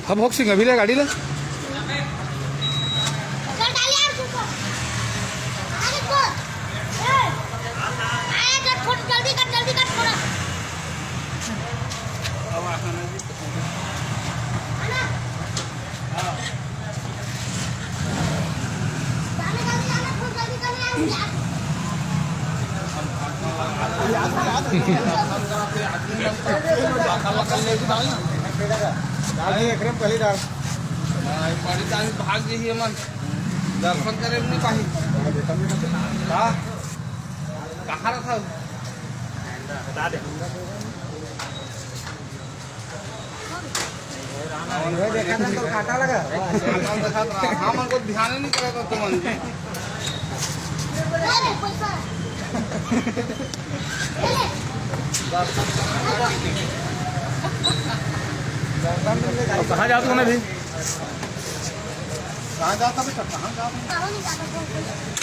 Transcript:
हम हॉक्सिंग अभी ले गाड़ी ले भाग जे मन दर्शन करे नहीं पाही कहाँ रखा बता दे देखा था तो काटा लगा हाँ मन को ध्यान नहीं करा था तुम कहाँ जाओ तुमने भी कहाँ जाता बेटा कहाँ जाता